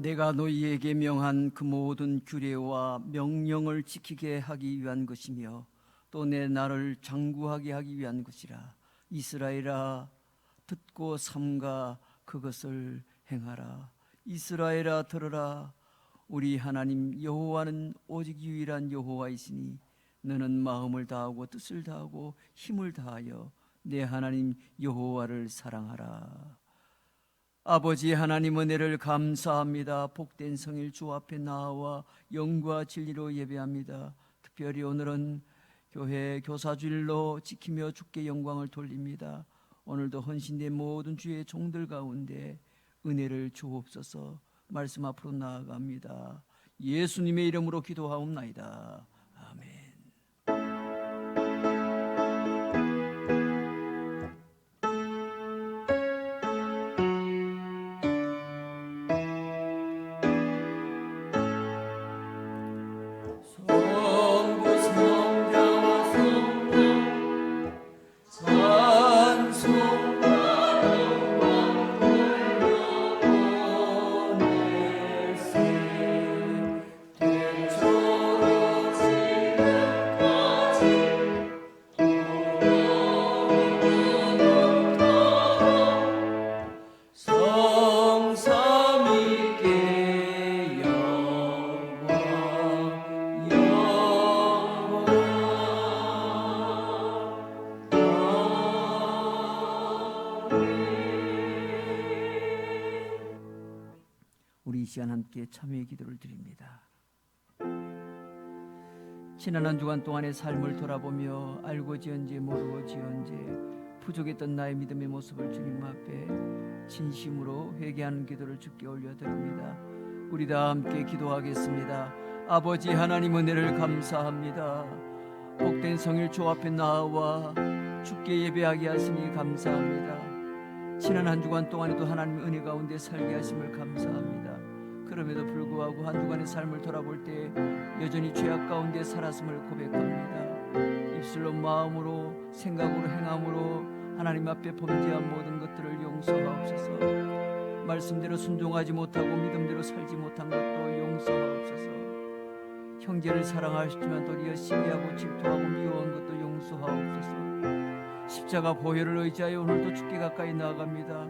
내가 너희에게 명한 그 모든 규례와 명령을 지키게 하기 위한 것이며 또 내 나를 장구하게 하기 위한 것이라. 이스라엘아, 듣고 삼가 그것을 행하라. 이스라엘아, 들으라. 우리 하나님 여호와는 오직 유일한 여호와이시니 너는 마음을 다하고 뜻을 다하고 힘을 다하여 내 하나님 여호와를 사랑하라. 아버지 하나님, 은혜를 감사합니다. 복된 성일 주 앞에 나와 영과 진리로 예배합니다. 특별히 오늘은 교회 교사주일로 지키며 주께 영광을 돌립니다. 오늘도 헌신된 모든 주의 종들 가운데 은혜를 주옵소서. 말씀 앞으로 나아갑니다. 예수님의 이름으로 기도하옵나이다. 아멘. 우리 이 시간 함께 참여의 기도를 드립니다. 지난 한 주간 동안의 삶을 돌아보며 알고 지은지 모르고 지은지 부족했던 나의 믿음의 모습을 주님 앞에 진심으로 회개하는 기도를 주께 올려드립니다. 우리 다 함께 기도하겠습니다. 아버지 하나님, 은혜를 감사합니다. 복된 성일 주 앞에 나와 주께 예배하게 하시니 감사합니다. 지난 한 주간 동안에도 하나님의 은혜 가운데 살게 하심을 감사합니다. 그럼에도 불구하고 한 주간의 삶을 돌아볼 때 여전히 죄악 가운데 살았음을 고백합니다. 입술로, 마음으로, 생각으로, 행함으로 하나님 앞에 범죄한 모든 것들을 용서하옵소서. 말씀대로 순종하지 못하고 믿음대로 살지 못한 것도 용서하옵소서. 형제를 사랑하시지만 도리어 시기하고 질투하고 미워한 것도 용서하옵소서. 십자가 보혈을 의지하여 오늘도 주께 가까이 나아갑니다.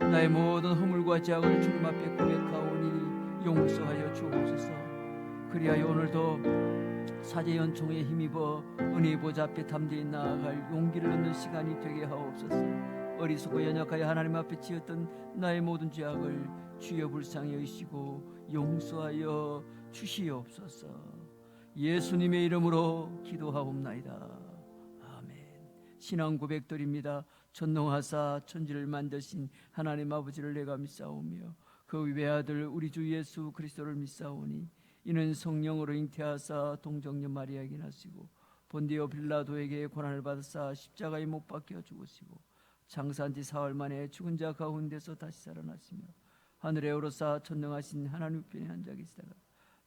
나의 모든 허물과 죄악을 주님 앞에 고백하오니 용서하여 주옵소서. 그리하여 오늘도 사제 연총에 힘입어 은혜의 보좌 앞에 담대히 나아갈 용기를 얻는 시간이 되게 하옵소서. 어리석고 연약하여 하나님 앞에 지었던 나의 모든 죄악을 주여 불쌍히 여기시고 용서하여 주시옵소서. 예수님의 이름으로 기도하옵나이다. 아멘. 신앙 고백드립니다. 전능하사 천지를 만드신 하나님 아버지를 내가 믿사오며 그 외아들 우리 주 예수 그리스도를 믿사오니 이는 성령으로 잉태하사 동정녀 마리아에게 나시고 본디오 빌라도에게 고난을 받으사 십자가에 못 박혀 죽으시고 장사한 지 사흘 만에 죽은 자 가운데서 다시 살아나시며 하늘에 오르사 전능하신 하나님 편에 앉아 계시다가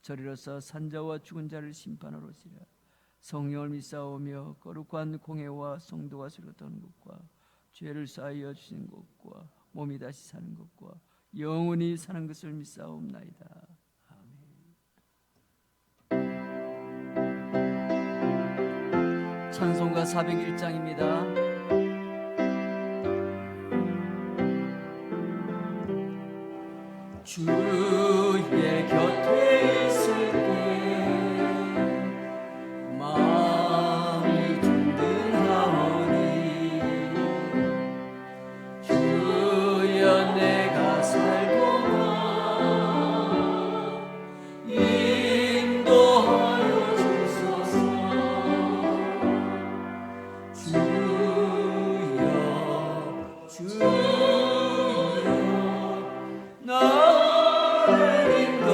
저리로서 산자와 죽은 자를 심판하러 오시라. 성령을 믿사오며 거룩한 공회와 성도가 세웠던 것과 죄를 사하여 주시는 것과 몸이 다시 사는 것과 영원히 사는 것을 믿사옵나이다. 아멘. 찬송가 401장입니다. 주의 곁에 있을 때 마음이 든든하오니 주여 내가 살고나 인도하여 주소서. 주여 나를 인도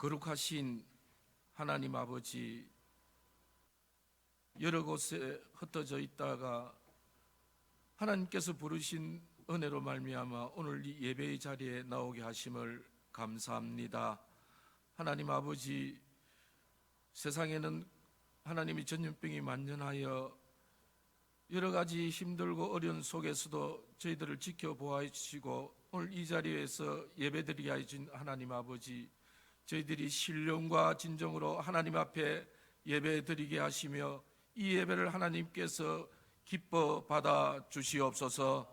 거룩하신 하나님 아버지, 여러 곳에 흩어져 있다가 하나님께서 부르신 은혜로 말미암아 오늘 이 예배의 자리에 나오게 하심을 감사합니다. 하나님 아버지, 세상에는 하나님이 전염병이 만연하여 여러 가지 힘들고 어려운 속에서도 저희들을 지켜보아 주시고 오늘 이 자리에서 예배드리게 해준 하나님 아버지, 저희들이 신령과 진정으로 하나님 앞에 예배드리게 하시며 이 예배를 하나님께서 기뻐 받아 주시옵소서.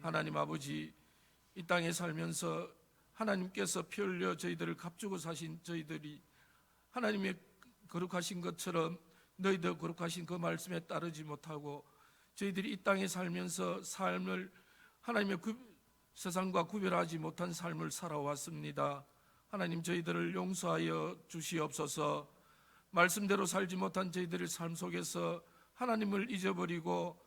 하나님 아버지, 이 땅에 살면서 하나님께서 피 흘려 저희들을 값주고 사신 저희들이 하나님의 거룩하신 것처럼 너희도 거룩하신 그 말씀에 따르지 못하고 저희들이 이 땅에 살면서 삶을 하나님의 세상과 구별하지 못한 삶을 살아왔습니다. 하나님, 저희들을 용서하여 주시옵소서. 말씀대로 살지 못한 저희들의 삶 속에서 하나님을 잊어버리고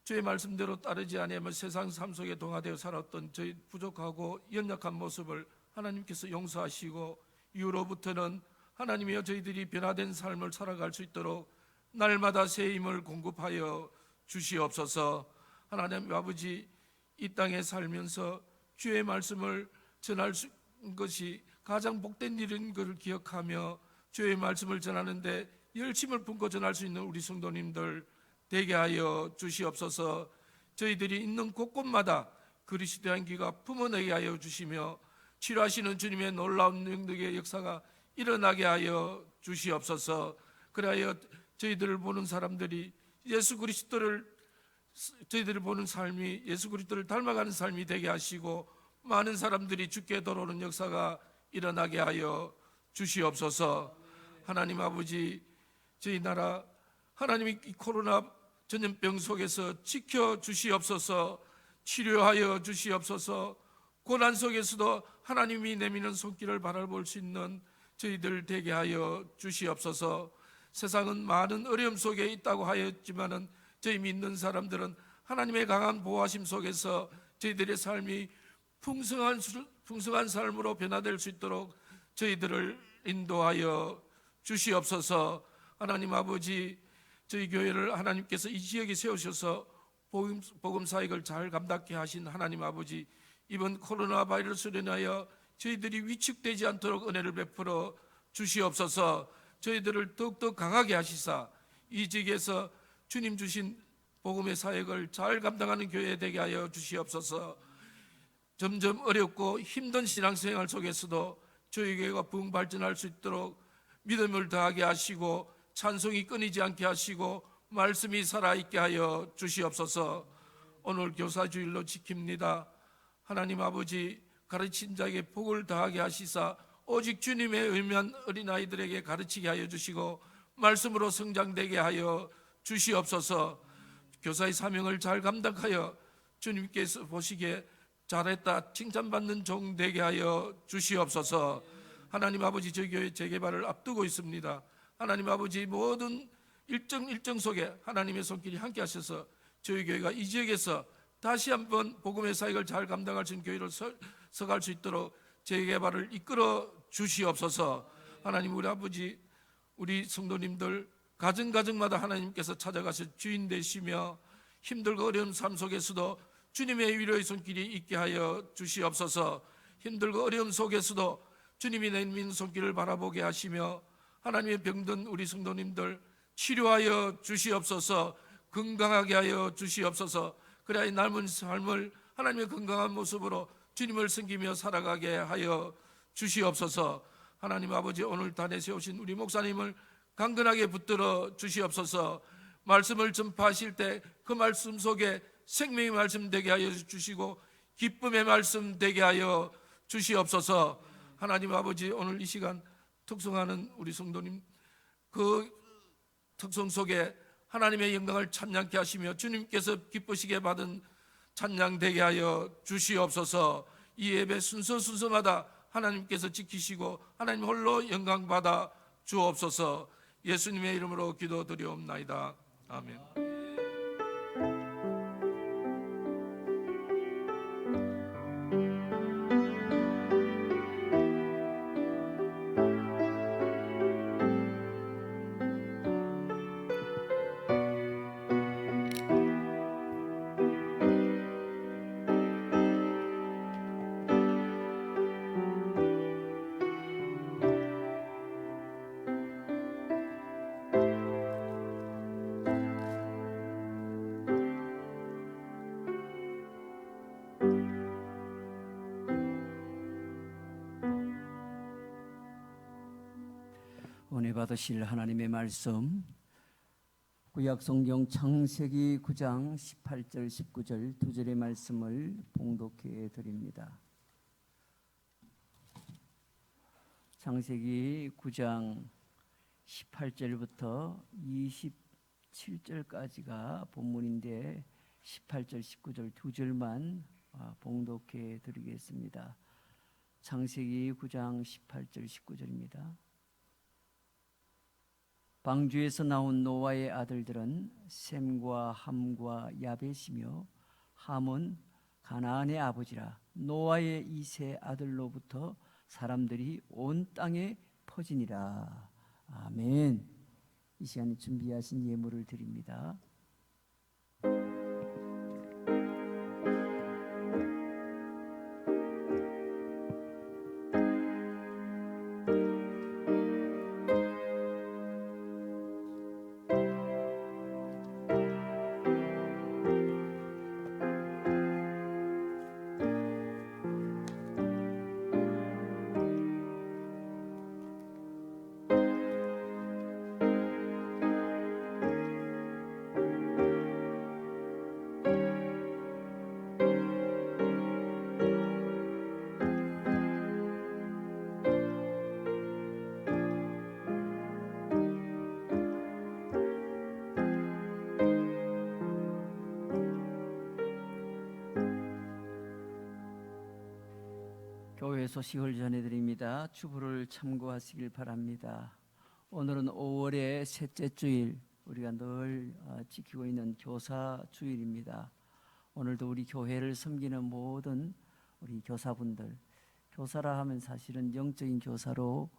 주의 말씀대로 따르지 아니하면 세상 삶 속에 동화되어 살았던 저희 부족하고 연약한 모습을 하나님께서 용서하시고 이후로부터는 하나님이여 저희들이 변화된 삶을 살아갈 수 있도록 날마다 새 힘을 공급하여 주시옵소서. 하나님 아버지, 이 땅에 살면서 주의 말씀을 전할 수 것이 가장 복된 일인 것을 기억하며 주의 말씀을 전하는데 열심을 품고 전할 수 있는 우리 성도님들 되게 하여 주시옵소서. 저희들이 있는 곳곳마다 그리스도의 향기가 품어내게 하여 주시며 치료하시는 주님의 놀라운 능력의 역사가 일어나게 하여 주시옵소서. 그래야 저희들을 보는 사람들이 예수 그리스도를 저희들을 보는 삶이 예수 그리스도를 닮아가는 삶이 되게 하시고 많은 사람들이 주께 돌아오는 역사가 일어나게 하여 주시옵소서. 하나님 아버지, 저희 나라 하나님이 이 코로나 전염병 속에서 지켜 주시옵소서. 치료하여 주시옵소서. 고난 속에서도 하나님이 내미는 손길을 바라볼 수 있는 저희들 되게 하여 주시옵소서. 세상은 많은 어려움 속에 있다고 하였지만은 저희 믿는 사람들은 하나님의 강한 보호하심 속에서 저희들의 삶이 풍성한 삶으로 변화될 수 있도록 저희들을 인도하여 주시옵소서. 하나님 아버지, 저희 교회를 하나님께서 이 지역에 세우셔서 복음 사역을 잘 감당케 하신 하나님 아버지, 이번 코로나 바이러스로 인하여 저희들이 위축되지 않도록 은혜를 베풀어 주시옵소서. 저희들을 더욱더 강하게 하시사 이 지역에서 주님 주신 복음의 사역을 잘 감당하는 교회 되게 하여 주시옵소서. 점점 어렵고 힘든 신앙생활 속에서도 저희 교회가 부흥 발전할 수 있도록 믿음을 더하게 하시고 찬송이 끊이지 않게 하시고 말씀이 살아있게 하여 주시옵소서. 오늘 교사주일로 지킵니다. 하나님 아버지, 가르친 자에게 복을 더하게 하시사 오직 주님의 의미한 어린아이들에게 가르치게 하여 주시고 말씀으로 성장되게 하여 주시옵소서. 교사의 사명을 잘 감당하여 주님께서 보시기에 잘했다 칭찬받는 종 되게 하여 주시옵소서. 하나님 아버지, 저희 교회 재개발을 앞두고 있습니다. 하나님 아버지, 모든 일정 속에 하나님의 손길이 함께 하셔서 저희 교회가 이 지역에서 다시 한번 복음의 사역을 잘 감당할 수 있는 교회를 서갈 수 있도록 재개발을 이끌어 주시옵소서. 하나님, 우리 아버지, 우리 성도님들 가정가정마다 하나님께서 찾아가서 주인 되시며 힘들고 어려운 삶 속에서도 주님의 위로의 손길이 있게 하여 주시옵소서. 힘들고 어려움 속에서도 주님이 내민 손길을 바라보게 하시며 하나님의 병든 우리 성도님들 치료하여 주시옵소서. 건강하게 하여 주시옵소서. 그래야 이 남은 삶을 하나님의 건강한 모습으로 주님을 섬기며 살아가게 하여 주시옵소서. 하나님 아버지, 오늘 단에 세우신 우리 목사님을 강건하게 붙들어 주시옵소서. 말씀을 전파하실 때 그 말씀 속에 생명의 말씀 되게 하여 주시고 기쁨의 말씀 되게 하여 주시옵소서. 하나님 아버지, 오늘 이 시간 특성하는 우리 성도님 그 특성 속에 하나님의 영광을 찬양케 하시며 주님께서 기쁘시게 받은 찬양 되게 하여 주시옵소서. 이 예배 순서마다 하나님께서 지키시고 하나님 홀로 영광 받아 주옵소서. 예수님의 이름으로 기도드리옵나이다. 아멘. 은혜 받으실 하나님의 말씀, 구약 성경 창세기 9장 18절 19절 두 절의 말씀을 봉독해 드립니다. 창세기 9장 18절부터 27절까지가 본문인데 18절 19절 두 절만 봉독해 드리겠습니다. 창세기 9장 18절 19절입니다. 방주에서 나온 노아의 아들들은 셈과 함과 야벳이며 함은 가나안의 아버지라. 노아의 이 세 아들로부터 사람들이 온 땅에 퍼지니라. 아멘. 이 시간에 준비하신 예물을 드립니다. 교회 소식을 전해드립니다. 주부를 참고하시길 바랍니다. 오늘은 5월의 셋째 주일, 우리가 늘 지키고 있는 교사 주일입니다. 오늘도 우리 교회를 섬기는 모든 우리 교사분들, 교사라 하면 사실은 영적인 교사로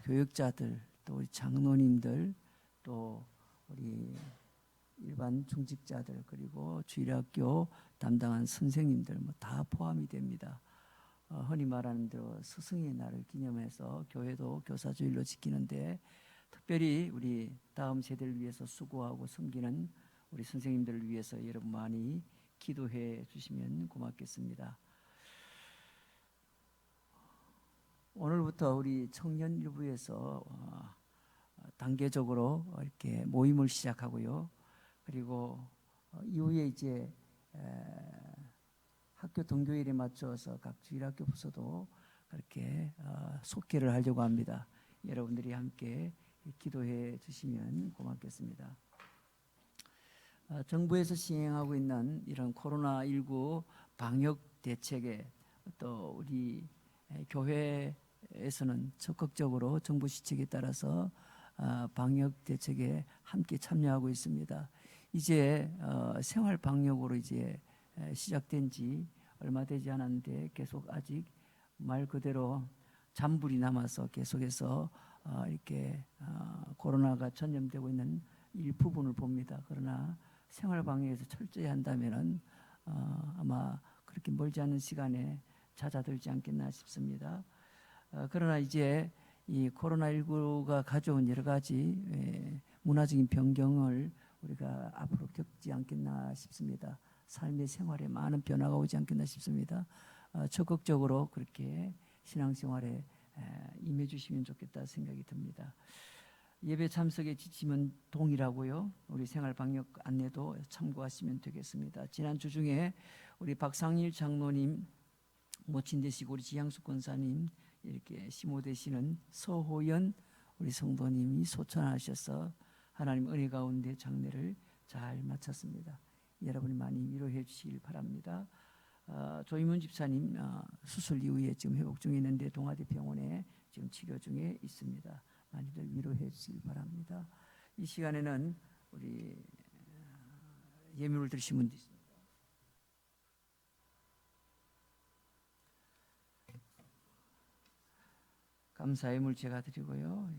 교육자들, 또 우리 장로님들, 또 우리 일반 중직자들, 그리고 주일학교 담당한 선생님들 다 포함이 됩니다. 흔히 말하는 대로 스승의 날을 기념해서 교회도 교사주일로 지키는데, 특별히 우리 다음 세대를 위해서 수고하고 섬기는 우리 선생님들을 위해서 여러분 많이 기도해 주시면 고맙겠습니다. 오늘부터 우리 청년일부에서 단계적으로 이렇게 모임을 시작하고요. 그리고 이후에 이제 학교 등교일에 맞춰서 각 주일학교 부서도 그렇게 속개를 하려고 합니다. 여러분들이 함께 기도해 주시면 고맙겠습니다. 정부에서 시행하고 있는 이런 코로나19 방역 대책에 또 우리 교회에서는 적극적으로 정부 시책에 따라서 방역 대책에 함께 참여하고 있습니다. 이제 생활 방역으로 이제 시작된 지 얼마 되지 않았는데 계속 아직 말 그대로 잔불이 남아서 계속해서 이렇게 코로나가 전염되고 있는 일부분을 봅니다. 그러나 생활 방역에서 철저히 한다면은 아마 그렇게 멀지 않은 시간에 잦아들지 않겠나 싶습니다. 그러나 이제 이 코로나19가 가져온 여러 가지 문화적인 변경을 우리가 앞으로 겪지 않겠나 싶습니다. 삶의 생활에 많은 변화가 오지 않겠나 싶습니다. 적극적으로 그렇게 신앙생활에 임해 주시면 좋겠다 생각이 듭니다. 예배 참석의 지침은 동일하고요. 우리 생활 방역 안내도 참고하시면 되겠습니다. 지난주 중에 우리 박상일 장로님 모친 되시고 우리 지향숙 권사님 이렇게 시모 되시는 서호연 우리 성도님이 소천하셔서 하나님 은혜 가운데 장례를 잘 마쳤습니다. 여러분이 많이 위로해 주시길 바랍니다. 조임훈 집사님 수술 이후에 지금 회복 중에 있는데 동아대병원에 지금 치료 중에 있습니다. 많이들 위로해 주시길 바랍니다. 이 시간에는 우리 예물을 드리신 분도 있습니다. 감사 예물 제가 드리고요.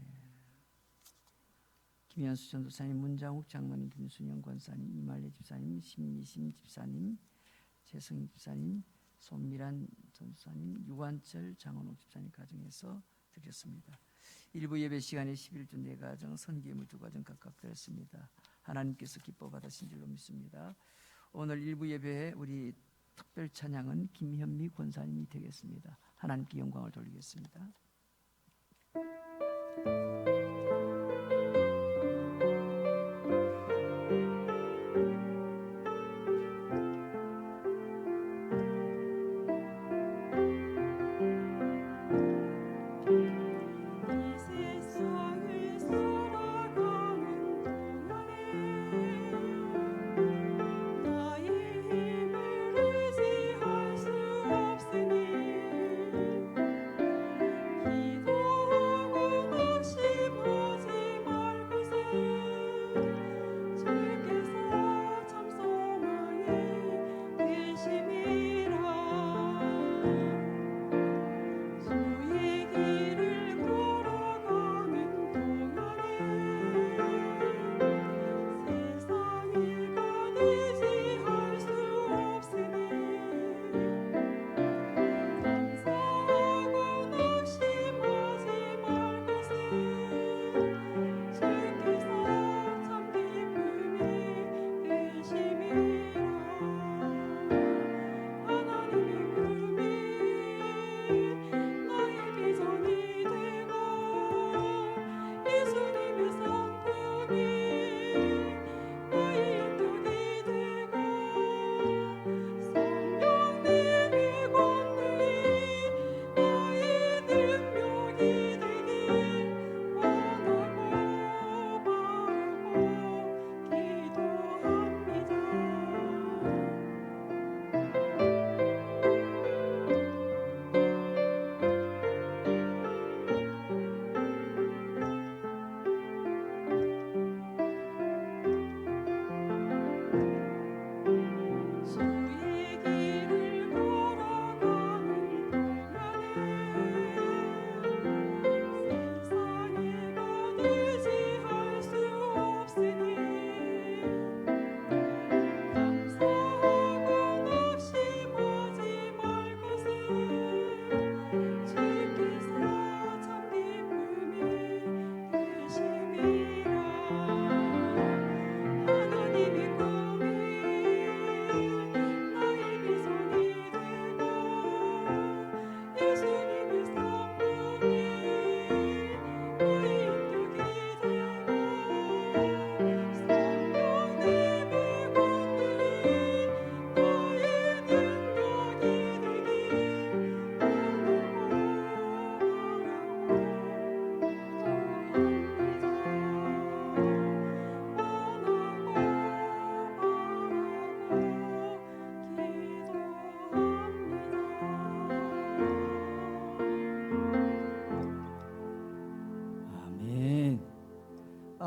김현수 전도사님, 문장욱 장로님, 김순영 권사님, 이말래 집사님, 신미심 집사님, 최성희 집사님, 손미란 전도사님, 유관철 장원옥 집사님 가정에서 드렸습니다. 일부 예배 시간에 11주 4가정, 선기예물 2가정 각각 드렸습니다. 하나님께서 기뻐 받으신 줄로 믿습니다. 오늘 일부 예배에 우리 특별 찬양은 김현미 권사님이 되겠습니다. 하나님께 영광을 돌리겠습니다. 기도하고 낙심하는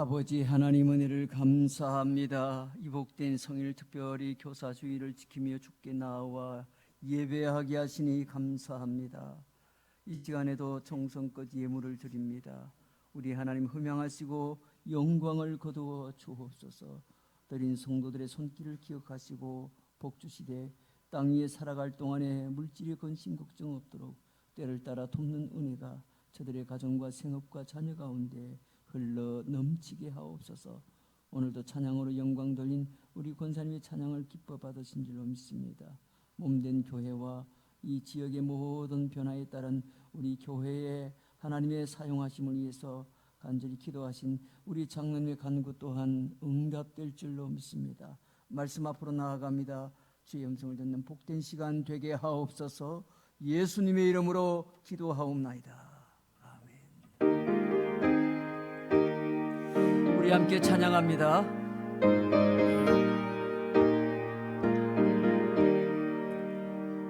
아버지 하나님 은혜를 감사합니다. 이 복된 성일 특별히 교사주의를 지키며 주께 나와 예배하게 하시니 감사합니다. 이 시간에도 정성껏 예물을 드립니다. 우리 하나님 흠양하시고 영광을 거두어 주옵소서. 드린 성도들의 손길을 기억하시고 복주시되 땅 위에 살아갈 동안에 물질의 근심 걱정 없도록 때를 따라 돕는 은혜가 저들의 가정과 생업과 자녀 가운데 흘러 넘치게 하옵소서. 오늘도 찬양으로 영광 돌린 우리 권사님의 찬양을 기뻐 받으신 줄로 믿습니다. 몸된 교회와 이 지역의 모든 변화에 따른 우리 교회의 하나님의 사용하심을 위해서 간절히 기도하신 우리 장로님의 간구 또한 응답될 줄로 믿습니다. 말씀 앞으로 나아갑니다. 주의 음성을 듣는 복된 시간 되게 하옵소서. 예수님의 이름으로 기도하옵나이다. 우리 함께 찬양합니다.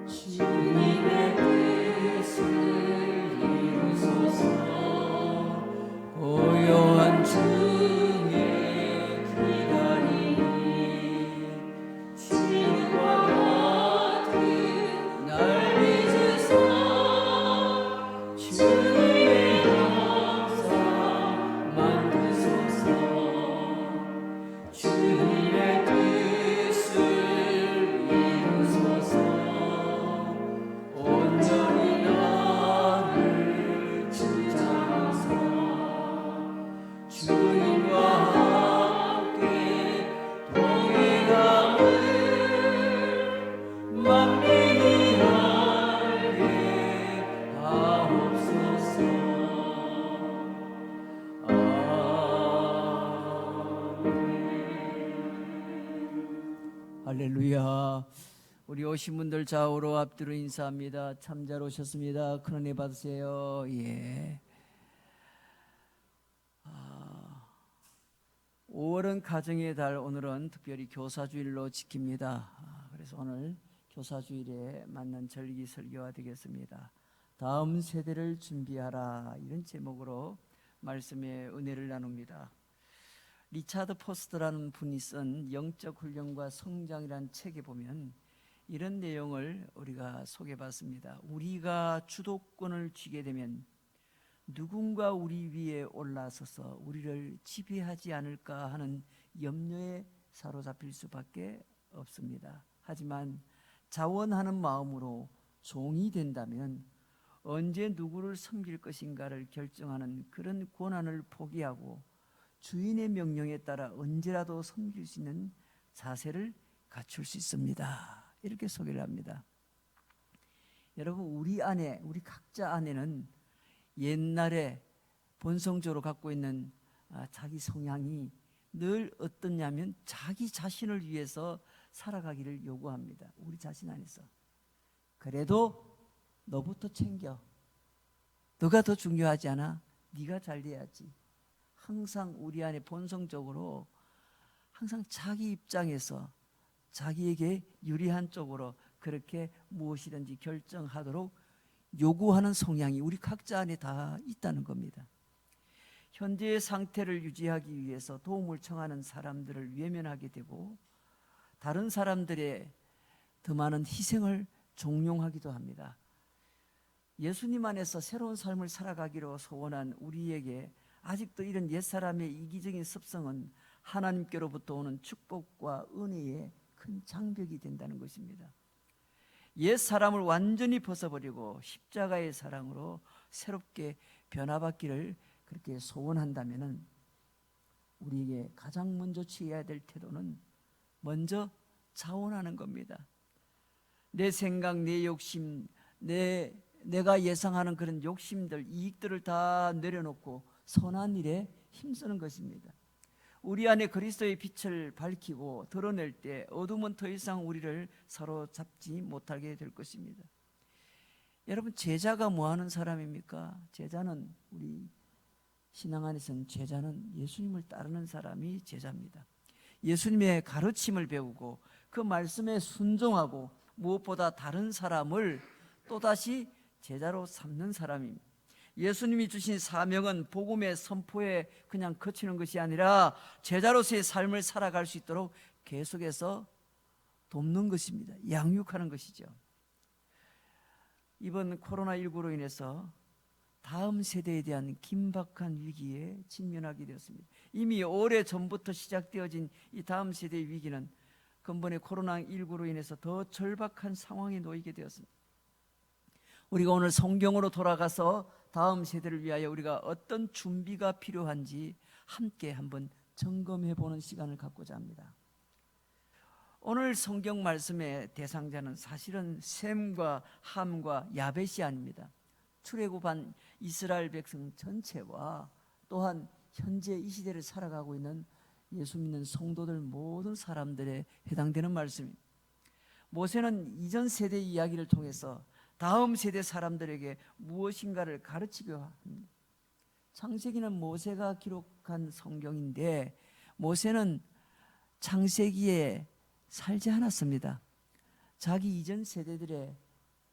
주님의 뜻을 이루소서. 고요한 중에 기다리니 주님과 같은 날 믿으사 주님의 형상 만드소서. 주님의 뜻을 이루소서. 온전히 나를 주장하사 주님과 함께 동행함을 만민이 알게 하옵소서. 할렐루야. 우리 오신 분들 좌우로 앞뒤로 인사합니다. 참 잘 오셨습니다. 큰 은혜 받으세요. 예. 5월은 가정의 달, 오늘은 특별히 교사주일로 지킵니다. 그래서 오늘 교사주일에 맞는 절기 설교가 되겠습니다. 다음 세대를 준비하라, 이런 제목으로 말씀의 은혜를 나눕니다. 리차드 포스터라는 분이 쓴 영적 훈련과 성장이라는 책에 보면 이런 내용을 우리가 소개받습니다. 우리가 주도권을 쥐게 되면 누군가 우리 위에 올라서서 우리를 지배하지 않을까 하는 염려에 사로잡힐 수밖에 없습니다. 하지만 자원하는 마음으로 종이 된다면 언제 누구를 섬길 것인가를 결정하는 그런 권한을 포기하고 주인의 명령에 따라 언제라도 섬길 수 있는 자세를 갖출 수 있습니다. 이렇게 소개를 합니다. 여러분, 우리 안에, 우리 각자 안에는 옛날에 본성적으로 갖고 있는 자기 성향이 늘 어떻냐면 자기 자신을 위해서 살아가기를 요구합니다. 우리 자신 안에서. 그래도 너부터 챙겨. 너가 더 중요하지 않아? 네가 잘 돼야지. 항상 우리 안에 본성적으로 항상 자기 입장에서 자기에게 유리한 쪽으로 그렇게 무엇이든지 결정하도록 요구하는 성향이 우리 각자 안에 다 있다는 겁니다. 현재의 상태를 유지하기 위해서 도움을 청하는 사람들을 외면하게 되고 다른 사람들의 더 많은 희생을 종용하기도 합니다. 예수님 안에서 새로운 삶을 살아가기로 소원한 우리에게 아직도 이런 옛사람의 이기적인 습성은 하나님께로부터 오는 축복과 은혜의 큰 장벽이 된다는 것입니다. 옛사람을 완전히 벗어버리고 십자가의 사랑으로 새롭게 변화받기를 그렇게 소원한다면 우리에게 가장 먼저 취해야 될 태도는 먼저 자원하는 겁니다. 내 생각, 내 욕심, 내가 예상하는 그런 욕심들, 이익들을 다 내려놓고 선한 일에 힘쓰는 것입니다. 우리 안에 그리스도의 빛을 밝히고 드러낼 때 어둠은 더 이상 우리를 사로잡지 못하게 될 것입니다. 여러분, 제자가 뭐 하는 사람입니까? 제자는, 우리 신앙 안에서는 제자는 예수님을 따르는 사람이 제자입니다. 예수님의 가르침을 배우고 그 말씀에 순종하고 무엇보다 다른 사람을 또다시 제자로 삼는 사람입니다. 예수님이 주신 사명은 복음의 선포에 그냥 그치는 것이 아니라 제자로서의 삶을 살아갈 수 있도록 계속해서 돕는 것입니다. 양육하는 것이죠. 이번 코로나19로 인해서 다음 세대에 대한 긴박한 위기에 직면하게 되었습니다. 이미 오래전부터 시작되어진 이 다음 세대의 위기는 근본의 코로나19로 인해서 더 절박한 상황에 놓이게 되었습니다. 우리가 오늘 성경으로 돌아가서 다음 세대를 위하여 우리가 어떤 준비가 필요한지 함께 한번 점검해 보는 시간을 갖고자 합니다. 오늘 성경 말씀의 대상자는 사실은 셈과 함과 야벳이 아닙니다. 출애굽한 이스라엘 백성 전체와 또한 현재 이 시대를 살아가고 있는 예수 믿는 성도들 모든 사람들에 해당되는 말씀입니다. 모세는 이전 세대 이야기를 통해서 다음 세대 사람들에게 무엇인가를 가르치려 합니다. 창세기는 모세가 기록한 성경인데 모세는 창세기에 살지 않았습니다. 자기 이전 세대들의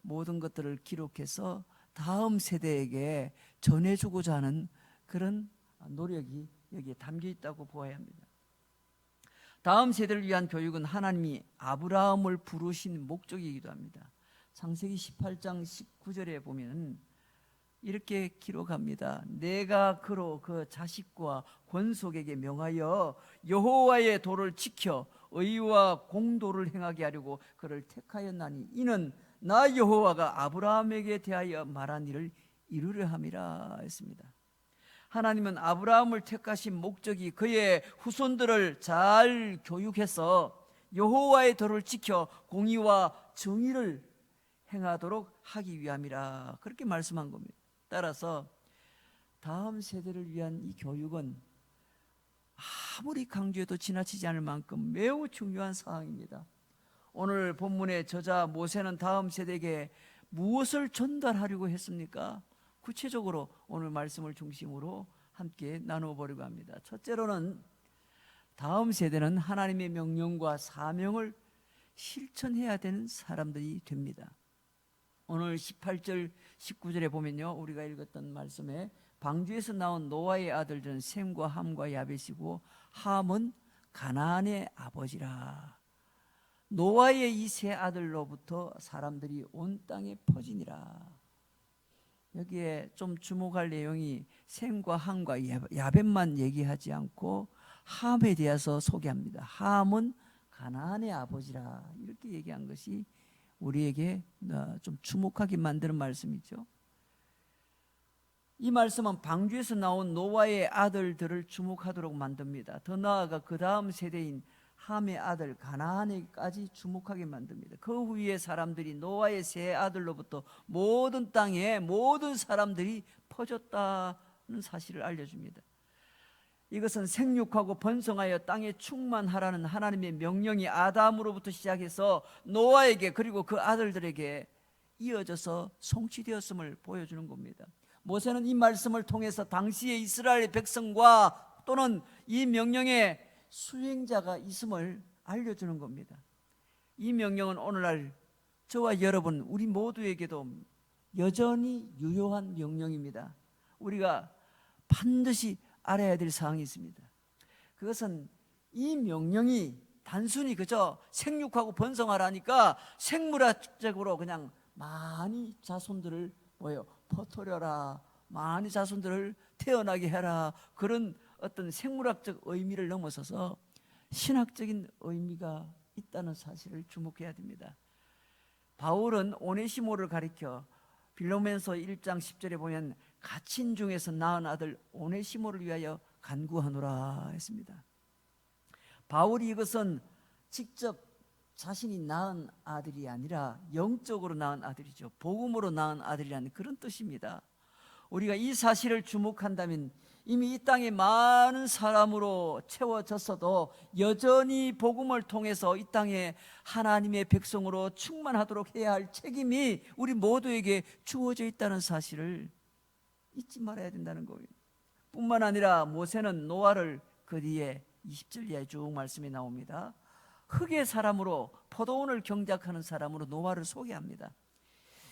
모든 것들을 기록해서 다음 세대에게 전해주고자 하는 그런 노력이 여기에 담겨 있다고 보아야 합니다. 다음 세대를 위한 교육은 하나님이 아브라함을 부르신 목적이기도 합니다. 창세기 18장 19절에 보면 이렇게 기록합니다. 내가 그로 그 자식과 권속에게 명하여 여호와의 도를 지켜 의와 공도를 행하게 하려고 그를 택하였나니 이는 나 여호와가 아브라함에게 대하여 말한 일을 이루려 함이라 했습니다. 하나님은 아브라함을 택하신 목적이 그의 후손들을 잘 교육해서 여호와의 도를 지켜 공의와 정의를 행하도록 하기 위함이라 그렇게 말씀한 겁니다. 따라서 다음 세대를 위한 이 교육은 아무리 강조해도 지나치지 않을 만큼 매우 중요한 사항입니다. 오늘 본문의 저자 모세는 다음 세대에게 무엇을 전달하려고 했습니까? 구체적으로 오늘 말씀을 중심으로 함께 나눠보려고 합니다. 첫째로는 다음 세대는 하나님의 명령과 사명을 실천해야 되는 사람들이 됩니다. 오늘 18절 19절에 보면요, 우리가 읽었던 말씀에 방주에서 나온 노아의 아들들은 셈과 함과 야벳이고 함은 가나안의 아버지라. 노아의 이 세 아들로부터 사람들이 온 땅에 퍼지니라. 여기에 좀 주목할 내용이 셈과 함과 야벳만 얘기하지 않고 함에 대해서 소개합니다. 함은 가나안의 아버지라 이렇게 얘기한 것이 우리에게 좀 주목하게 만드는 말씀이죠. 이 말씀은 방주에서 나온 노아의 아들들을 주목하도록 만듭니다. 더 나아가 그 다음 세대인 함의 아들 가나안에까지 주목하게 만듭니다. 그 후에 사람들이 노아의 세 아들로부터 모든 땅에 모든 사람들이 퍼졌다는 사실을 알려줍니다. 이것은 생육하고 번성하여 땅에 충만하라는 하나님의 명령이 아담으로부터 시작해서 노아에게 그리고 그 아들들에게 이어져서 성취되었음을 보여주는 겁니다. 모세는 이 말씀을 통해서 당시의 이스라엘 백성과 또는 이 명령의 수행자가 있음을 알려주는 겁니다. 이 명령은 오늘날 저와 여러분 우리 모두에게도 여전히 유효한 명령입니다. 우리가 반드시 알아야 될 사항이 있습니다. 그것은 이 명령이 단순히 그저 생육하고 번성하라니까 생물학적으로 그냥 많이 자손들을 퍼뜨려라, 많이 자손들을 태어나게 해라, 그런 어떤 생물학적 의미를 넘어서서 신학적인 의미가 있다는 사실을 주목해야 됩니다. 바울은 오네시모를 가리켜 빌로멘서 1장 10절에 보면 갇힌 중에서 낳은 아들 오네시모를 위하여 간구하노라 했습니다. 바울이 이것은 직접 자신이 낳은 아들이 아니라 영적으로 낳은 아들이죠. 복음으로 낳은 아들이라는 그런 뜻입니다. 우리가 이 사실을 주목한다면 이미 이 땅에 많은 사람으로 채워졌어도 여전히 복음을 통해서 이 땅에 하나님의 백성으로 충만하도록 해야 할 책임이 우리 모두에게 주어져 있다는 사실을 잊지 말아야 된다는 거예요. 뿐만 아니라 모세는 노아를 그 뒤에 20절 이하에 쭉 말씀이 나옵니다. 흙의 사람으로 포도원을 경작하는 사람으로 노아를 소개합니다.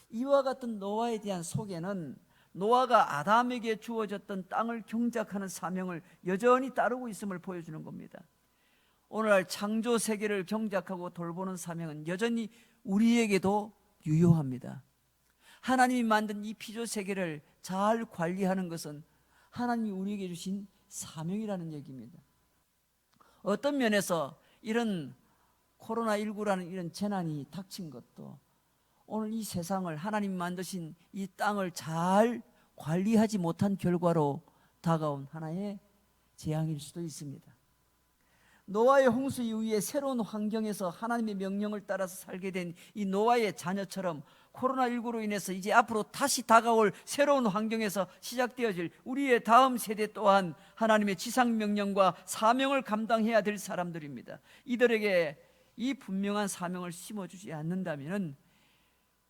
이와 같은 노아에 대한 소개는 노아가 아담에게 주어졌던 땅을 경작하는 사명을 여전히 따르고 있음을 보여주는 겁니다. 오늘날 창조 세계를 경작하고 돌보는 사명은 여전히 우리에게도 유효합니다. 하나님이 만든 이 피조 세계를 잘 관리하는 것은 하나님이 우리에게 주신 사명이라는 얘기입니다. 어떤 면에서 이런 코로나19라는 이런 재난이 닥친 것도 오늘 이 세상을 하나님 만드신 이 땅을 잘 관리하지 못한 결과로 다가온 하나의 재앙일 수도 있습니다. 노아의 홍수 이후에 새로운 환경에서 하나님의 명령을 따라서 살게 된 이 노아의 자녀처럼 코로나19로 인해서 이제 앞으로 다시 다가올 새로운 환경에서 시작되어질 우리의 다음 세대 또한 하나님의 지상 명령과 사명을 감당해야 될 사람들입니다. 이들에게 이 분명한 사명을 심어주지 않는다면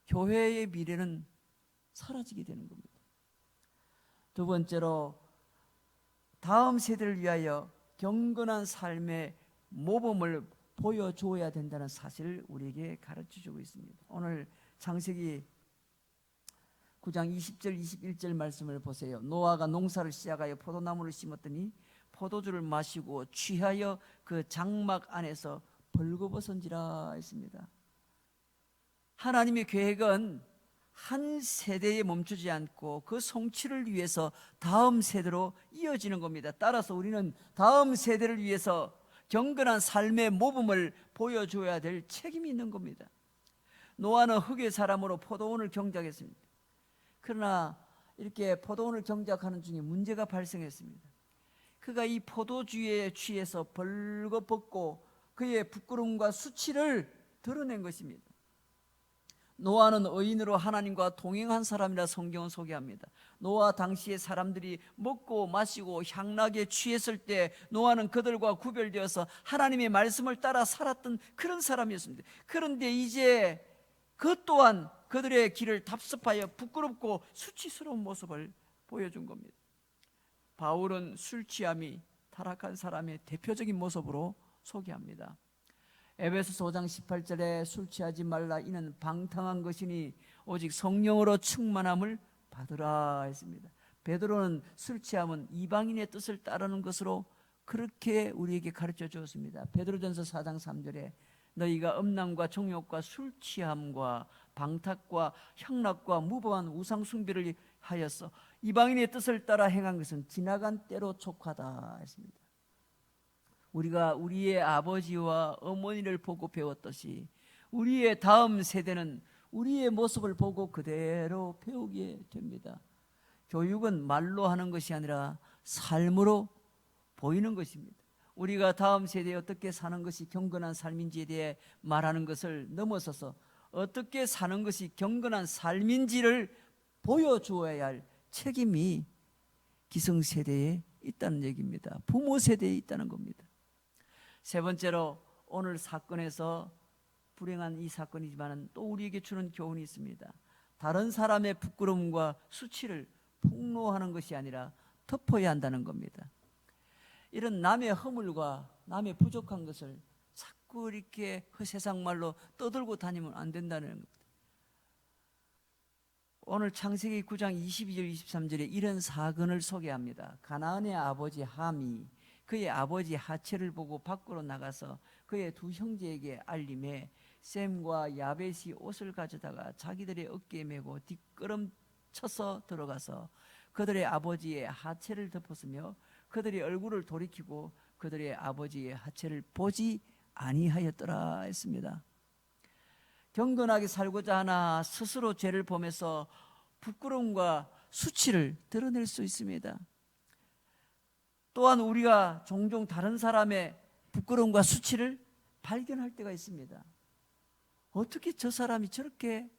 교회의 미래는 사라지게 되는 겁니다. 두 번째로 다음 세대를 위하여 경건한 삶의 모범을 보여줘야 된다는 사실을 우리에게 가르쳐주고 있습니다. 오늘 창세기 9장 20절 21절 말씀을 보세요. 노아가 농사를 시작하여 포도나무를 심었더니 포도주를 마시고 취하여 그 장막 안에서 벌거벗은지라 했습니다. 하나님의 계획은 한 세대에 멈추지 않고 그 성취를 위해서 다음 세대로 이어지는 겁니다. 따라서 우리는 다음 세대를 위해서 경건한 삶의 모범을 보여줘야 될 책임이 있는 겁니다. 노아는 흙의 사람으로 포도원을 경작했습니다. 그러나 이렇게 포도원을 경작하는 중에 문제가 발생했습니다. 그가 이 포도주에 취해서 벌거벗고 그의 부끄러움과 수치를 드러낸 것입니다. 노아는 의인으로 하나님과 동행한 사람이라 성경은 소개합니다. 노아 당시의 사람들이 먹고 마시고 향락에 취했을 때 노아는 그들과 구별되어서 하나님의 말씀을 따라 살았던 그런 사람이었습니다. 그런데 이제 그 또한 그들의 길을 답습하여 부끄럽고 수치스러운 모습을 보여준 겁니다. 바울은 술 취함이 타락한 사람의 대표적인 모습으로 소개합니다. 에베소서 5장 18절에 술 취하지 말라 이는 방탕한 것이니 오직 성령으로 충만함을 받으라 했습니다. 베드로는 술 취함은 이방인의 뜻을 따르는 것으로 그렇게 우리에게 가르쳐 주었습니다. 베드로전서 4장 3절에 너희가 음란과 정욕과 술 취함과 방탕과 향락과 무고한 우상 숭배를 하여서 이방인의 뜻을 따라 행한 것은 지나간 때로 촉하다 했습니다. 우리가 우리의 아버지와 어머니를 보고 배웠듯이 우리의 다음 세대는 우리의 모습을 보고 그대로 배우게 됩니다. 교육은 말로 하는 것이 아니라 삶으로 보이는 것입니다. 우리가 다음 세대에 어떻게 사는 것이 경건한 삶인지에 대해 말하는 것을 넘어서서 어떻게 사는 것이 경건한 삶인지를 보여주어야 할 책임이 기성세대에 있다는 얘기입니다. 부모 세대에 있다는 겁니다. 세 번째로 오늘 사건에서 불행한 이 사건이지만 또 우리에게 주는 교훈이 있습니다. 다른 사람의 부끄러움과 수치를 폭로하는 것이 아니라 덮어야 한다는 겁니다. 이런 남의 허물과 남의 부족한 것을 자꾸 이렇게 그 세상 말로 떠들고 다니면 안 된다는 겁니다. 오늘 창세기 9장 22절 23절에 이런 사건을 소개합니다. 가나안의 아버지 함이 그의 아버지 하체를 보고 밖으로 나가서 그의 두 형제에게 알림해 셈과 야벳이 옷을 가져다가 자기들의 어깨에 메고 뒷걸음쳐서 들어가서 그들의 아버지의 하체를 덮었으며 그들의 얼굴을 돌이키고 그들의 아버지의 하체를 보지 아니하였더라 했습니다. 경건하게 살고자 하나 스스로 죄를 범해서 부끄러움과 수치를 드러낼 수 있습니다. 또한 우리가 종종 다른 사람의 부끄러움과 수치를 발견할 때가 있습니다. 어떻게 저 사람이 저렇게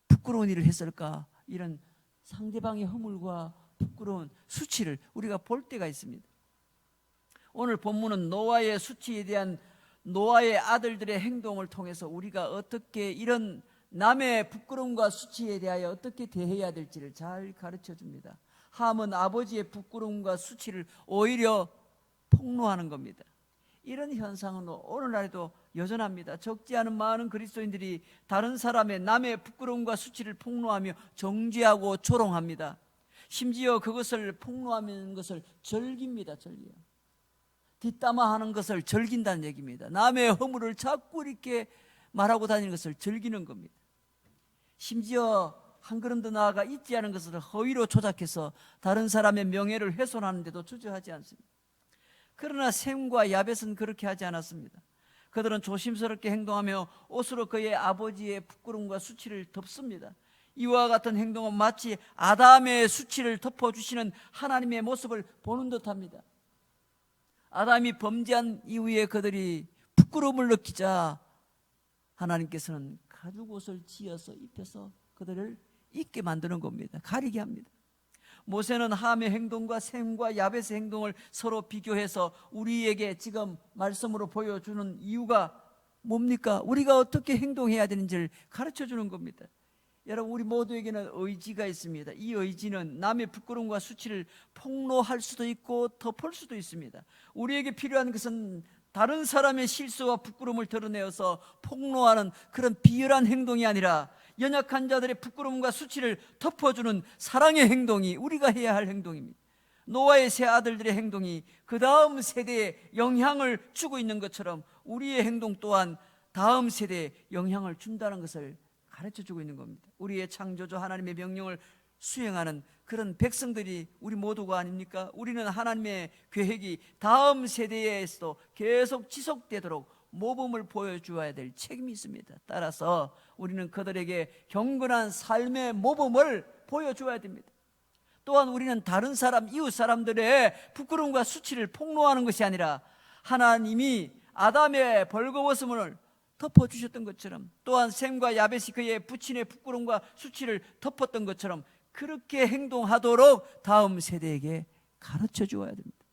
부끄러운 일을 했을까? 이런 상대방의 허물과 부끄러운 수치를 우리가 볼 때가 있습니다. 오늘 본문은 노아의 수치에 대한 노아의 아들들의 행동을 통해서 우리가 어떻게 이런 남의 부끄러움과 수치에 대하여 어떻게 대해야 될지를 잘 가르쳐 줍니다. 함은 아버지의 부끄러움과 수치를 오히려 폭로하는 겁니다. 이런 현상은 오늘날에도 여전합니다. 적지 않은 많은 그리스도인들이 다른 사람의 남의 부끄러움과 수치를 폭로하며 정죄하고 조롱합니다. 심지어 그것을 폭로하는 것을 즐깁니다. 즐겨요. 뒷담화하는 것을 즐긴다는 얘기입니다. 남의 허물을 자꾸 이렇게 말하고 다니는 것을 즐기는 겁니다. 심지어 한 걸음 더 나아가 있지 않은 것을 허위로 조작해서 다른 사람의 명예를 훼손하는데도 주저하지 않습니다. 그러나 셈과 야벳은 그렇게 하지 않았습니다. 그들은 조심스럽게 행동하며 옷으로 그의 아버지의 부끄러움과 수치를 덮습니다. 이와 같은 행동은 마치 아담의 수치를 덮어주시는 하나님의 모습을 보는 듯합니다. 아담이 범죄한 이후에 그들이 부끄러움을 느끼자 하나님께서는 가죽 옷을 지어서 입혀서 그들을 잊게 만드는 겁니다. 가리게 합니다. 모세는 함의 행동과 셈과 야벳의 행동을 서로 비교해서 우리에게 지금 말씀으로 보여주는 이유가 뭡니까? 우리가 어떻게 행동해야 되는지를 가르쳐주는 겁니다. 여러분, 우리 모두에게는 의지가 있습니다. 이 의지는 남의 부끄러움과 수치를 폭로할 수도 있고 덮을 수도 있습니다. 우리에게 필요한 것은 다른 사람의 실수와 부끄러움을 드러내어서 폭로하는 그런 비열한 행동이 아니라 연약한 자들의 부끄러움과 수치를 덮어주는 사랑의 행동이 우리가 해야 할 행동입니다. 노아의 세 아들들의 행동이 그 다음 세대에 영향을 주고 있는 것처럼 우리의 행동 또한 다음 세대에 영향을 준다는 것을 가르쳐주고 있는 겁니다. 우리의 창조주 하나님의 명령을 수행하는 그런 백성들이 우리 모두가 아닙니까? 우리는 하나님의 계획이 다음 세대에서도 계속 지속되도록 모범을 보여주어야 될 책임이 있습니다. 따라서 우리는 그들에게 경건한 삶의 모범을 보여줘야 됩니다. 또한 우리는 다른 사람, 이웃 사람들의 부끄러움과 수치를 폭로하는 것이 아니라 하나님이 아담의 벌거벗음을 덮어주셨던 것처럼, 또한 셈과 야벳이 그의 부친의 부끄러움과 수치를 덮었던 것처럼 그렇게 행동하도록 다음 세대에게 가르쳐 주어야 됩니다.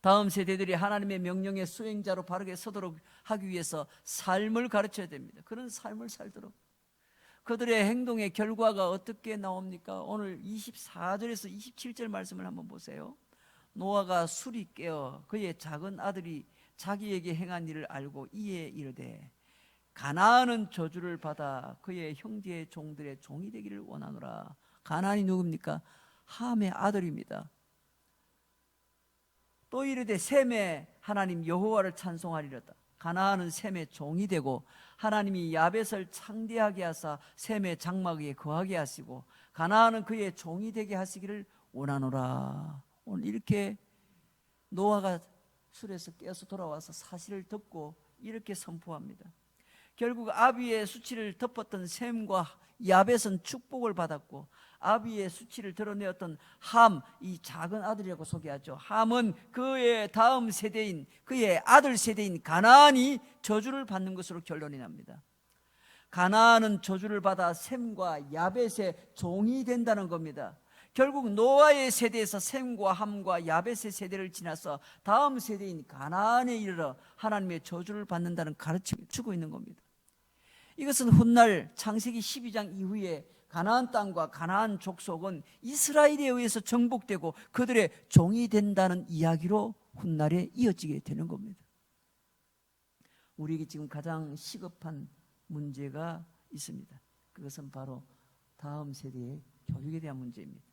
다음 세대들이 하나님의 명령의 수행자로 바르게 서도록 하기 위해서 삶을 가르쳐야 됩니다. 그런 삶을 살도록. 그들의 행동의 결과가 어떻게 나옵니까? 오늘 24절에서 27절 말씀을 한번 보세요. 노아가 술이 깨어 그의 작은 아들이 자기에게 행한 일을 알고 이에 이르되 가나안은 저주를 받아 그의 형제의 종들의 종이 되기를 원하노라. 가나안이 누굽니까? 함의 아들입니다. 또 이르되 셈의 하나님 여호와를 찬송하리로다. 가나안은 셈의 종이 되고 하나님이 야벳을 창대하게 하사 셈의 장막 위에 거하게 하시고 가나안은 그의 종이 되게 하시기를 원하노라. 오늘 이렇게 노아가 술에서 깨어서 돌아와서 사실을 듣고 이렇게 선포합니다. 결국 아비의 수치를 덮었던 셈과 야벳은 축복을 받았고 아비의 수치를 드러내었던 함, 이 작은 아들이라고 소개하죠. 함은 그의 다음 세대인 그의 아들 세대인 가나안이 저주를 받는 것으로 결론이 납니다. 가나안은 저주를 받아 셈과 야벳의 종이 된다는 겁니다. 결국 노아의 세대에서 셈과 함과 야벳의 세대를 지나서 다음 세대인 가나안에 이르러 하나님의 저주를 받는다는 가르침을 주고 있는 겁니다. 이것은 훗날 창세기 12장 이후에 가나안 땅과 가나안 족속은 이스라엘에 의해서 정복되고 그들의 종이 된다는 이야기로 훗날에 이어지게 되는 겁니다. 우리에게 지금 가장 시급한 문제가 있습니다. 그것은 바로 다음 세대의 교육에 대한 문제입니다.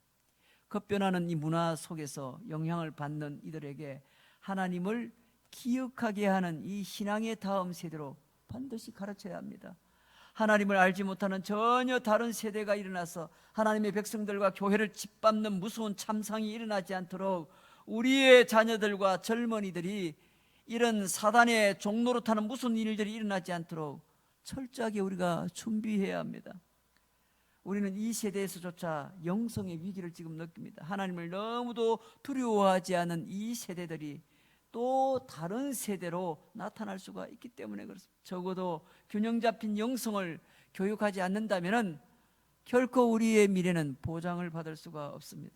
급변하는 이 문화 속에서 영향을 받는 이들에게 하나님을 기억하게 하는 이 신앙의 다음 세대로 반드시 가르쳐야 합니다. 하나님을 알지 못하는 전혀 다른 세대가 일어나서 하나님의 백성들과 교회를 짓밟는 무서운 참상이 일어나지 않도록 우리의 자녀들과 젊은이들이 이런 사단의 종로로 타는 무서운 일들이 일어나지 않도록 철저하게 우리가 준비해야 합니다. 우리는 이 세대에서조차 영성의 위기를 지금 느낍니다. 하나님을 너무도 두려워하지 않은 이 세대들이 또 다른 세대로 나타날 수가 있기 때문에 그렇습니다. 적어도 균형 잡힌 영성을 교육하지 않는다면 결코 우리의 미래는 보장을 받을 수가 없습니다.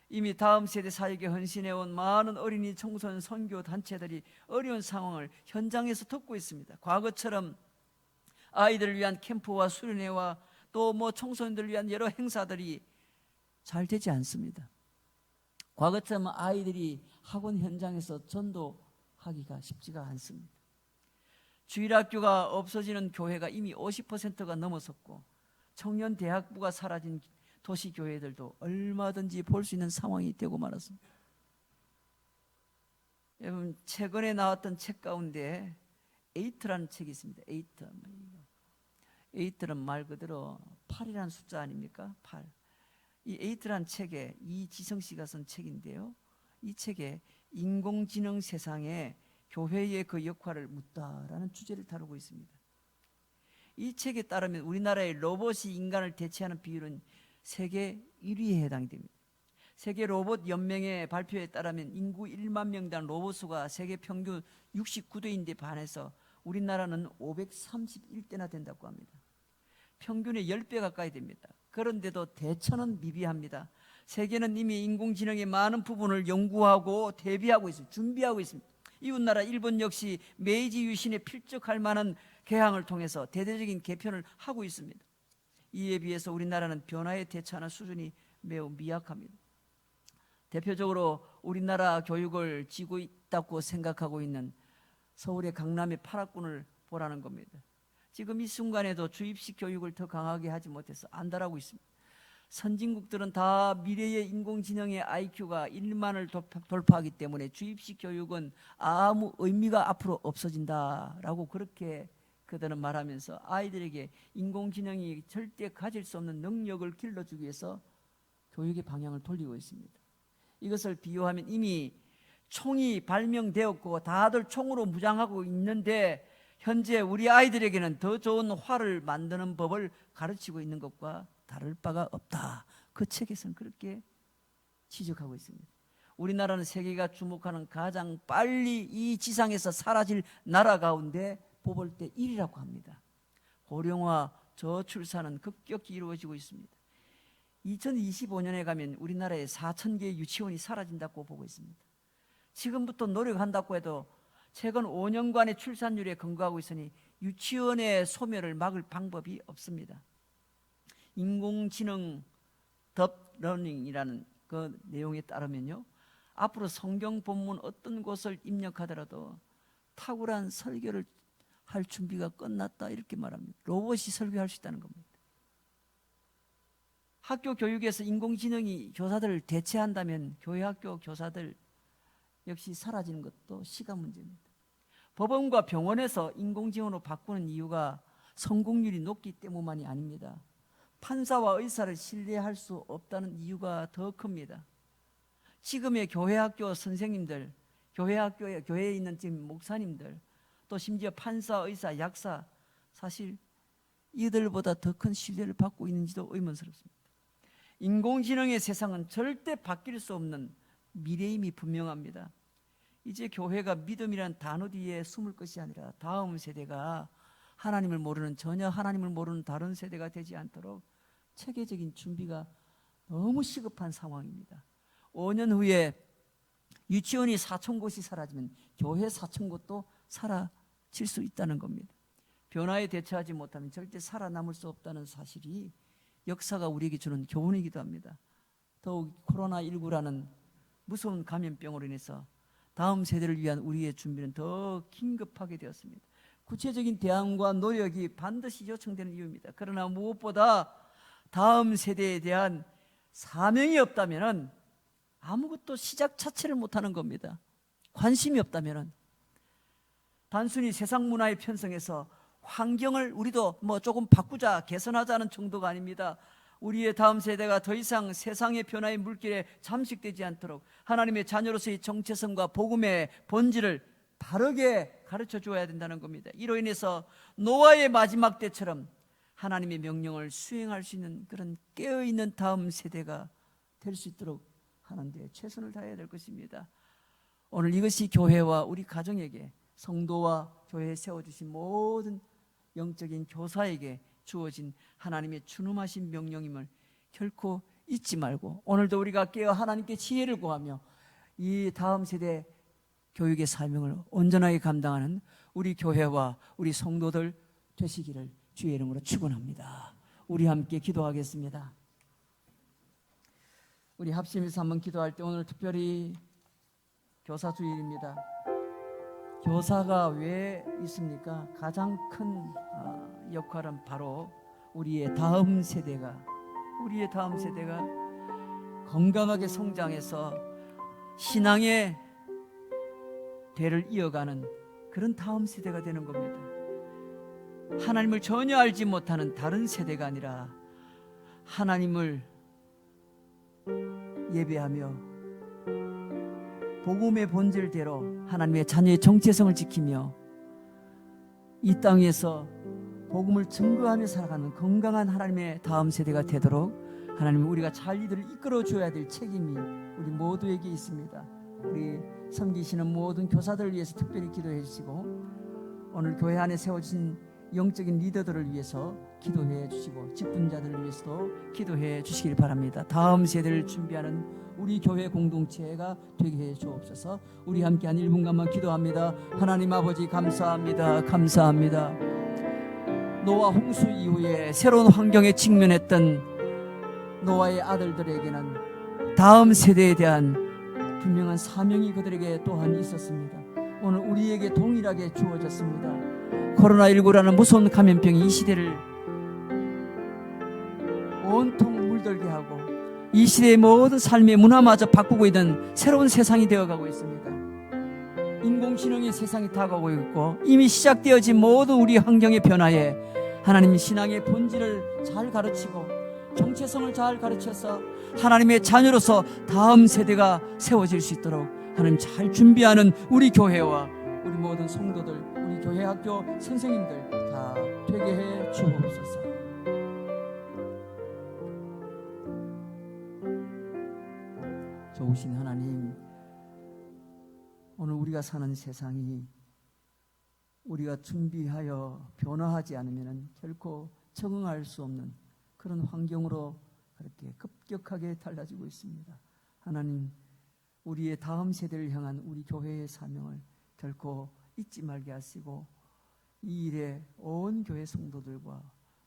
이미 다음 세대 사역에 헌신해온 많은 어린이 청소년 선교 단체들이 어려운 상황을 현장에서 돕고 있습니다. 과거처럼 아이들을 위한 캠프와 수련회와 또 청소년들을 위한 여러 행사들이 잘 되지 않습니다. 과거처럼 아이들이 학원 현장에서 전도하기가 쉽지가 않습니다. 주일학교가 없어지는 교회가 이미 50%가 넘어섰고 청년 대학부가 사라진 도시 교회들도 얼마든지 볼 수 있는 상황이 되고 말았습니다. 여러분, 최근에 나왔던 책 가운데 에이트라는 책이 있습니다. 에이트는 말 그대로 8이라는 숫자 아닙니까? 8. 이 에이트라는 책에 이지성 씨가 쓴 책인데요, 이 책에 인공지능 세상에 교회의 그 역할을 묻다라는 주제를 다루고 있습니다. 이 책에 따르면 우리나라의 로봇이 인간을 대체하는 비율은 세계 1위에 해당이 됩니다. 세계 로봇 연맹의 발표에 따르면 인구 1만 명당 로봇 수가 세계 평균 69대인데 반해서 우리나라는 531대나 된다고 합니다. 평균의 10배 가까이 됩니다. 그런데도 대처는 미비합니다. 세계는 이미 인공지능의 많은 부분을 연구하고 대비하고 있습니다. 준비하고 있습니다. 이웃나라 일본 역시 메이지 유신에 필적할 만한 개항을 통해서 대대적인 개편을 하고 있습니다. 이에 비해서 우리나라는 변화에 대처하는 수준이 매우 미약합니다. 대표적으로 우리나라 교육을 쥐고 있다고 생각하고 있는 서울의 강남의 파락군을 보라는 겁니다. 지금 이 순간에도 주입식 교육을 더 강하게 하지 못해서 안달하고 있습니다. 선진국들은 다 미래의 인공지능의 IQ가 1만을 돌파하기 때문에 주입식 교육은 아무 의미가 앞으로 없어진다라고 그렇게 그들은 말하면서 아이들에게 인공지능이 절대 가질 수 없는 능력을 길러주기 위해서 교육의 방향을 돌리고 있습니다. 이것을 비유하면 이미 총이 발명되었고 다들 총으로 무장하고 있는데 현재 우리 아이들에게는 더 좋은 활을 만드는 법을 가르치고 있는 것과 다를 바가 없다. 그 책에서는 그렇게 지적하고 있습니다. 우리나라는 세계가 주목하는 가장 빨리 이 지상에서 사라질 나라 가운데 뽑을 때 1위라고 합니다. 고령화, 저출산은 급격히 이루어지고 있습니다. 2025년에 가면 우리나라에 4,000개의 유치원이 사라진다고 보고 있습니다. 지금부터 노력한다고 해도 최근 5년간의 출산율에 근거하고 있으니 유치원의 소멸을 막을 방법이 없습니다. 인공지능 딥러닝이라는 그 내용에 따르면요, 앞으로 성경 본문 어떤 곳을 입력하더라도 탁월한 설교를 할 준비가 끝났다 이렇게 말합니다. 로봇이 설교할 수 있다는 겁니다. 학교 교육에서 인공지능이 교사들을 대체한다면 교회 학교 교사들 역시 사라지는 것도 시간 문제입니다. 법원과 병원에서 인공지능으로 바꾸는 이유가 성공률이 높기 때문만이 아닙니다. 판사와 의사를 신뢰할 수 없다는 이유가 더 큽니다. 지금의 교회 학교 선생님들, 교회에 있는 지금 목사님들, 또 심지어 판사, 의사, 약사, 사실 이들보다 더 큰 신뢰를 받고 있는지도 의문스럽습니다. 인공지능의 세상은 절대 바뀔 수 없는 미래임이 분명합니다. 이제 교회가 믿음이라는 단어 뒤에 숨을 것이 아니라 다음 세대가 하나님을 모르는, 전혀 하나님을 모르는 다른 세대가 되지 않도록 체계적인 준비가 너무 시급한 상황입니다. 5년 후에 유치원이 4,000곳이 사라지면 교회 4,000곳도 사라질 수 있다는 겁니다. 변화에 대처하지 못하면 절대 살아남을 수 없다는 사실이 역사가 우리에게 주는 교훈이기도 합니다. 더욱 코로나19라는 무서운 감염병으로 인해서 다음 세대를 위한 우리의 준비는 더 긴급하게 되었습니다. 구체적인 대안과 노력이 반드시 요청되는 이유입니다. 그러나 무엇보다 다음 세대에 대한 사명이 없다면 아무것도 시작 자체를 못하는 겁니다. 관심이 없다면 단순히 세상 문화에 편성해서 환경을 우리도 뭐 조금 바꾸자, 개선하자는 정도가 아닙니다. 우리의 다음 세대가 더 이상 세상의 변화의 물길에 잠식되지 않도록 하나님의 자녀로서의 정체성과 복음의 본질을 바르게 가르쳐 주어야 된다는 겁니다. 이로 인해서 노아의 마지막 때처럼 하나님의 명령을 수행할 수 있는 그런 깨어있는 다음 세대가 될 수 있도록 하는데 최선을 다해야 될 것입니다. 오늘 이것이 교회와 우리 가정에게, 성도와 교회에 세워주신 모든 영적인 교사에게 주어진 하나님의 준엄하신 명령임을 결코 잊지 말고, 오늘도 우리가 깨어 하나님께 지혜를 구하며 이 다음 세대 교육의 사명을 온전하게 감당하는 우리 교회와 우리 성도들 되시기를 주의 이름으로 축원합니다. 우리 함께 기도하겠습니다. 우리 합심해서 한번 기도할 때 오늘 특별히 교사 주일입니다. 교사가 왜 있습니까? 가장 큰 역할은 바로 우리의 다음 세대가 건강하게 성장해서 신앙의 대를 이어가는 그런 다음 세대가 되는 겁니다. 하나님을 전혀 알지 못하는 다른 세대가 아니라 하나님을 예배하며 복음의 본질대로 하나님의 자녀의 정체성을 지키며 이 땅에서 복음을 증거하며 살아가는 건강한 하나님의 다음 세대가 되도록 하나님은 우리가 잘 이들을 이끌어 줘야 될 책임이 우리 모두에게 있습니다. 우리 섬기시는 모든 교사들을 위해서 특별히 기도해 주시고, 오늘 교회 안에 세워진 영적인 리더들을 위해서 기도해 주시고, 직분자들을 위해서도 기도해 주시길 바랍니다. 다음 세대를 준비하는 우리 교회 공동체가 되게 해 주옵소서. 우리 함께 한 1분간만 기도합니다. 하나님 아버지, 감사합니다. 노아 홍수 이후에 새로운 환경에 직면했던 노아의 아들들에게는 다음 세대에 대한 분명한 사명이 그들에게 또한 있었습니다. 오늘 우리에게 동일하게 주어졌습니다. 코로나19라는 무서운 감염병이 이 시대를 온통 물들게 하고 이 시대의 모든 삶의 문화마저 바꾸고 있는 새로운 세상이 되어가고 있습니다. 인공지능의 세상이 다가오고 있고 이미 시작되어진 모든 우리 환경의 변화에 하나님 신앙의 본질을 잘 가르치고 정체성을 잘 가르쳐서 하나님의 자녀로서 다음 세대가 세워질 수 있도록 하나님 잘 준비하는 우리 교회와 우리 모든 성도들, 우리 교회 학교 선생님들 다 되게 해 주옵소서. 좋으신 하나님, 오늘 우리가 사는 세상이 우리가 준비하여 변화하지 않으면 결코 적응할 수 없는 그런 환경으로 그렇게 급격하게 달라지고 있습니다. 하나님, 우리의 다음 세대를 향한 우리 교회의 사명을 결코 잊지 말게 하시고 이 일에 온 교회 성도들과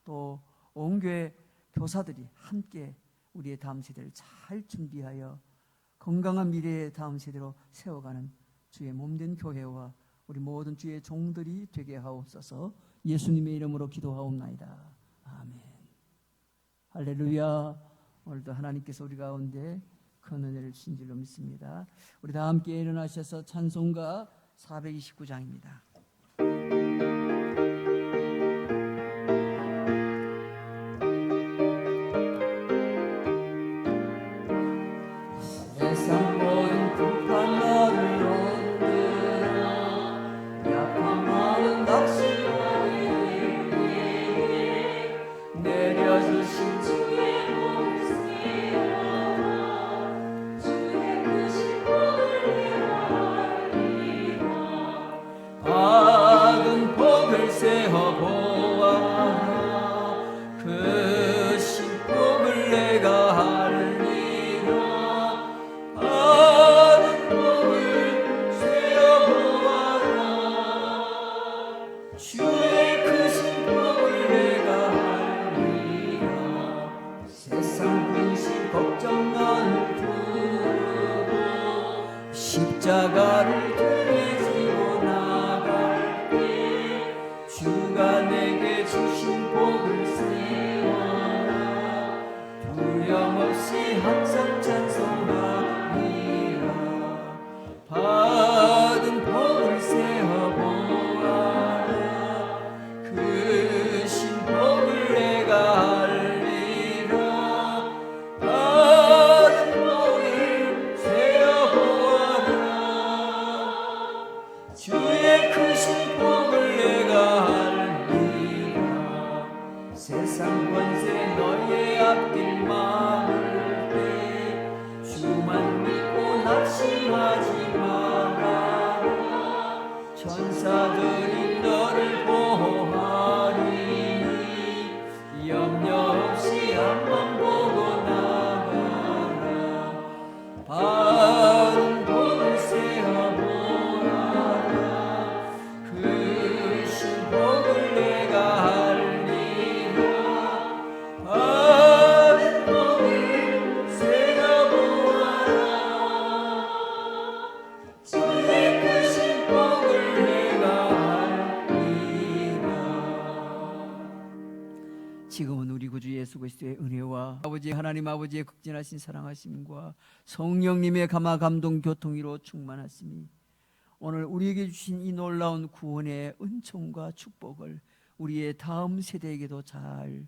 또 온 교회 교사들이 함께 우리의 다음 세대를 잘 준비하여 건강한 미래의 다음 세대로 세워가는 주의 몸된 교회와 우리 모든 주의 종들이 되게 하옵소서. 예수님의 이름으로 기도하옵나이다. 아멘. 할렐루야. 오늘도 하나님께서 우리 가운데 큰 은혜를 주신 줄로 믿습니다. 우리 다 함께 일어나셔서 찬송가 429장입니다. 세상 모든 급한 나를 얻들어 약한 마음 닥치고 내려주신 주의 복을 세어라 주의 크신 복을 내어리라 받은 복을 세어 보아라 크신 복을 내가 할리라 받은 복을 세어 보아라 주의 크신 복을 내가 할리라 세상 근심 걱정 나를 두고 십자가를 등에 지고 나갈 때 주가 내게 주신 복을 세워라 두려움 없이 항상 찬송하리라 받은 복을 세어 보아라 크신 복을 내가 할리라 받은 복을 세어 보아라 주의 크신 복을 내가 할리라 세상 권세 너의 앞길 막을 때 주만 믿고 낙심하지 말아라 천사들이 너를 보호하리니 염려 없이 앞만 보고 나가라 받은 복을 세어 보아라 크신 복을 내가 할리라 받은 예수 그리스도의 은혜와 아버지 하나님 아버지의 극진하신 사랑하심과 성령님의 감화 감동 교통이로 충만하심이 오늘 우리에게 주신 이 놀라운 구원의 은총과 축복을 우리의 다음 세대에게도 잘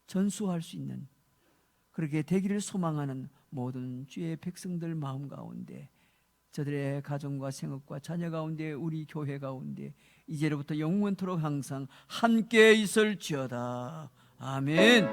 전수할 수 있는, 그렇게 되기를 소망하는 모든 주의 백성들 마음 가운데, 저들의 가정과 생업과 자녀 가운데, 우리 교회 가운데 이제로부터 영원토록 항상 함께 있을지어다. 아멘.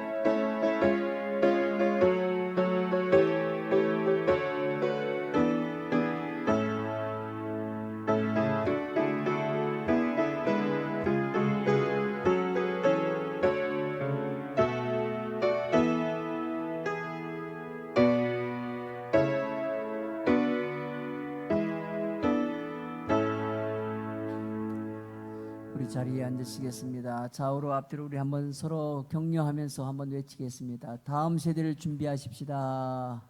우리 자리에 앉으시겠습니다. 좌우로 앞뒤로 우리 한번 서로 격려하면서 한번 외치겠습니다. 다음 세대를 준비하십시다.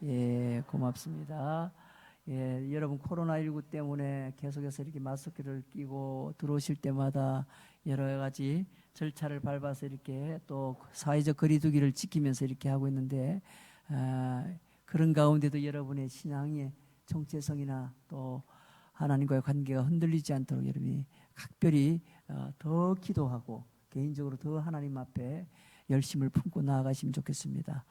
예, 고맙습니다. 예, 여러분 코로나19 때문에 계속해서 이렇게 마스크를 끼고 들어오실 때마다 여러 가지 절차를 밟아서 이렇게 또 사회적 거리두기를 지키면서 이렇게 하고 있는데, 그런 가운데도 여러분의 신앙의 정체성이나 또 하나님과의 관계가 흔들리지 않도록 여러분이 각별히 더 기도하고 개인적으로 더 하나님 앞에 열심을 품고 나아가시면 좋겠습니다.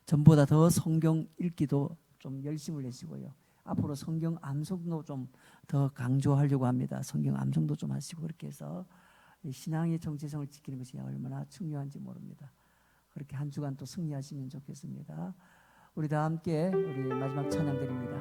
전보다 더 성경 읽기도 좀 열심을 내시고요. 앞으로 성경 암송도 좀 더 강조하려고 합니다. 성경 암송도 좀 하시고, 그렇게 해서 신앙의 정체성을 지키는 것이 얼마나 중요한지 모릅니다. 그렇게 한 주간 또 승리하시면 좋겠습니다. 우리 다 함께 우리 마지막 찬양 드립니다.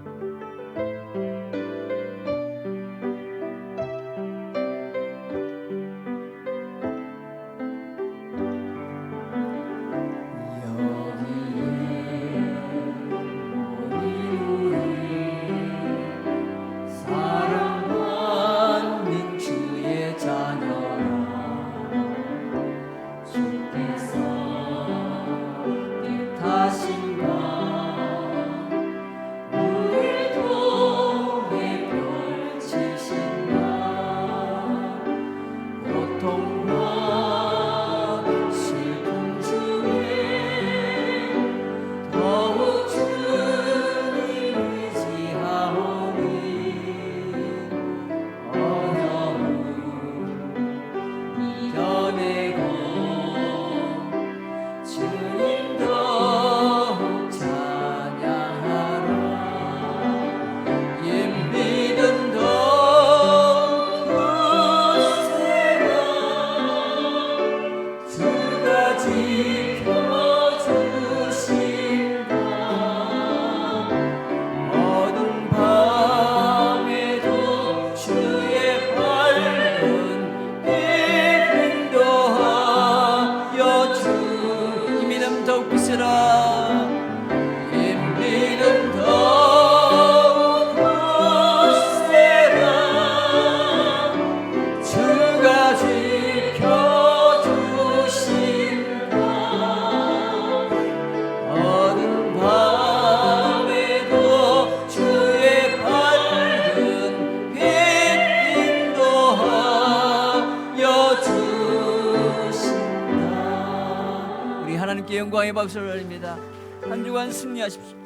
영광의 박수를 올립니다. 한 주간 승리하십시오.